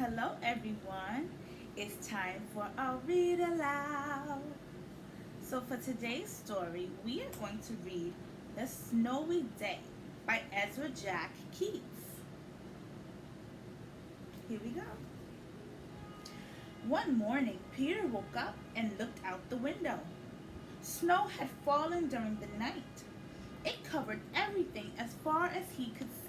Hello everyone, it's time for a read aloud. So for today's story, we are going to read The Snowy Day by Ezra Keats. Here we go. One morning, Peter woke up and looked out the window. Snow had fallen during the night. It covered everything as far as he could see.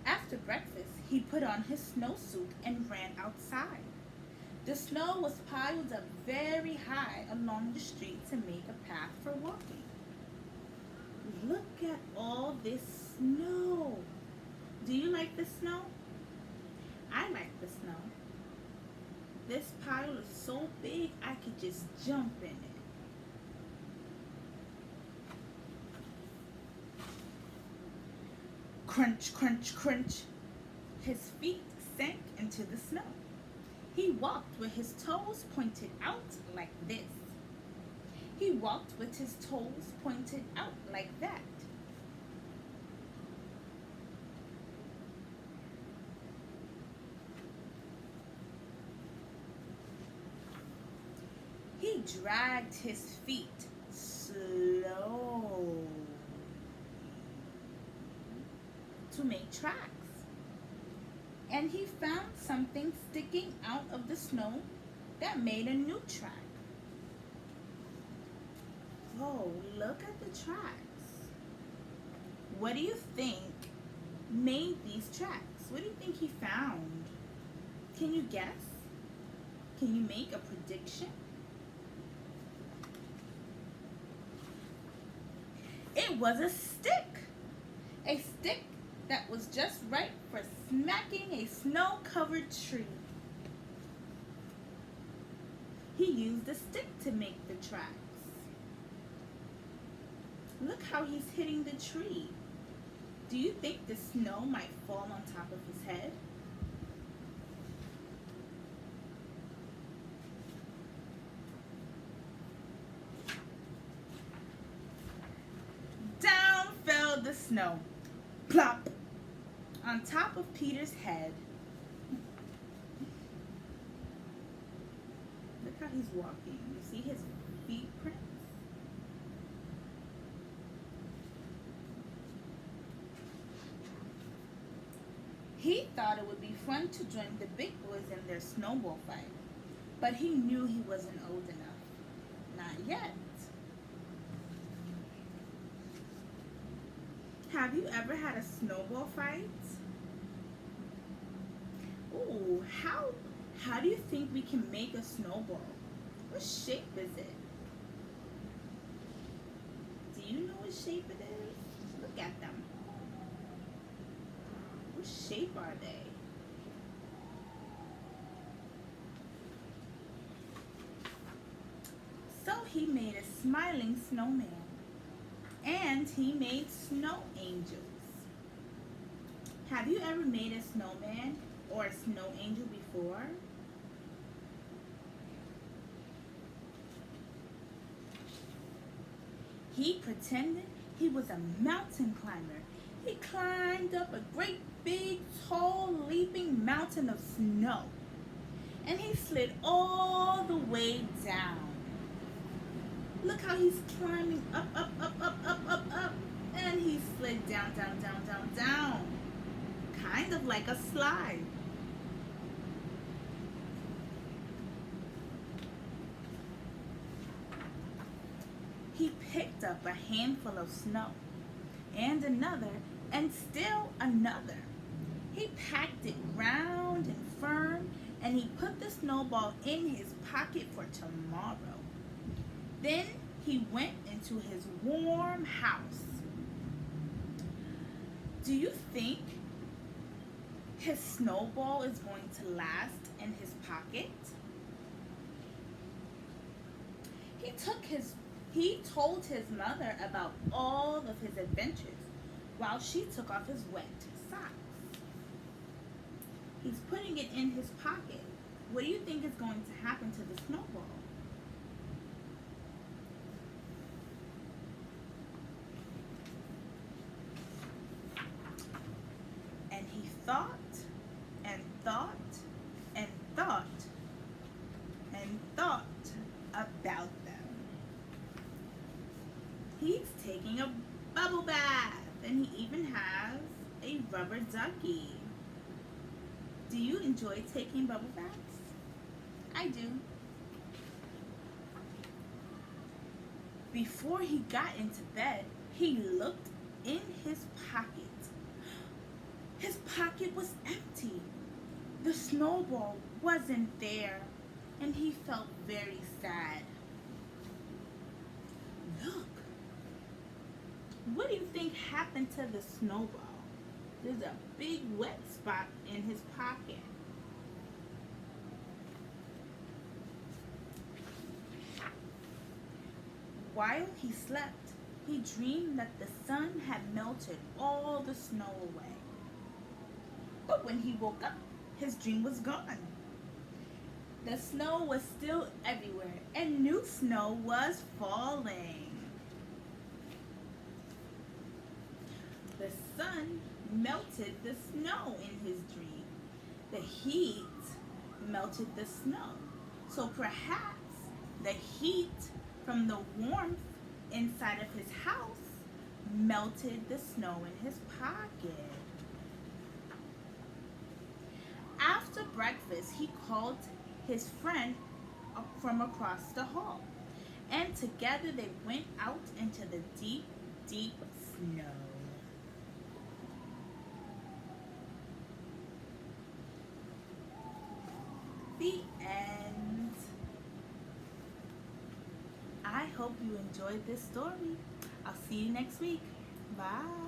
After breakfast, he put on his snowsuit and ran outside. The snow was piled up very high along the street to make a path for walking. Look at all this snow. Do you like the snow? I like the snow. This pile is so big I could just jump in it. Crunch, crunch, crunch. His feet sank into the snow. He walked with his toes pointed out like this. He walked with his toes pointed out like that. He dragged his feet slowly to make tracks. And he found something sticking out of the snow that made a new track. Oh, look at the tracks. What do you think made these tracks? What do you think he found? Can you guess? Can you make a prediction? It was a stick. A stick that was just right for smacking a snow-covered tree. He used the stick to make the tracks. Look how he's hitting the tree. Do you think the snow might fall on top of his head? Down fell the snow. Plop! On top of Peter's head. Look how he's walking. You see his feet prints? He thought it would be fun to join the big boys in their snowball fight, but he knew he wasn't old enough. Not yet. Have you ever had a snowball fight? Ooh, how do you think we can make a snowball? What shape is it? Do you know what shape it is? Look at them. What shape are they? So he made a smiling snowman. And he made snow angels. Have you ever made a snowman or a snow angel before? He pretended he was a mountain climber. He climbed up a great big tall leaping mountain of snow. And he slid all the way down. Look how he's climbing up, up, up, up, up, up, up. And he slid down, down, down, down, down. Kind of like a slide. He picked up a handful of snow. And another, and still another. He packed it round and firm, and he put the snowball in his pocket for tomorrow. Then he went into his warm house. Do you think his snowball is going to last in his pocket? He told his mother about all of his adventures while she took off his wet socks. He's putting it in his pocket. What do you think is going to happen to the snowball? thought and thought and thought and thought about them. He's taking a bubble bath, and he even has a rubber ducky. Do you enjoy taking bubble baths? I do. Before he got into bed, he looked in his pocket. His pocket was empty. The snowball wasn't there, and he felt very sad. Look, what do you think happened to the snowball? There's a big wet spot in his pocket. While he slept, he dreamed that the sun had melted all the snow away. But when he woke up, his dream was gone. The snow was still everywhere, and new snow was falling. The sun melted the snow in his dream. The heat melted the snow. So perhaps the heat from the warmth inside of his house melted the snow in his pocket. After breakfast, he called his friend up from across the hall, and together they went out into the deep, deep snow. The end. I hope you enjoyed this story. I'll see you next week. Bye.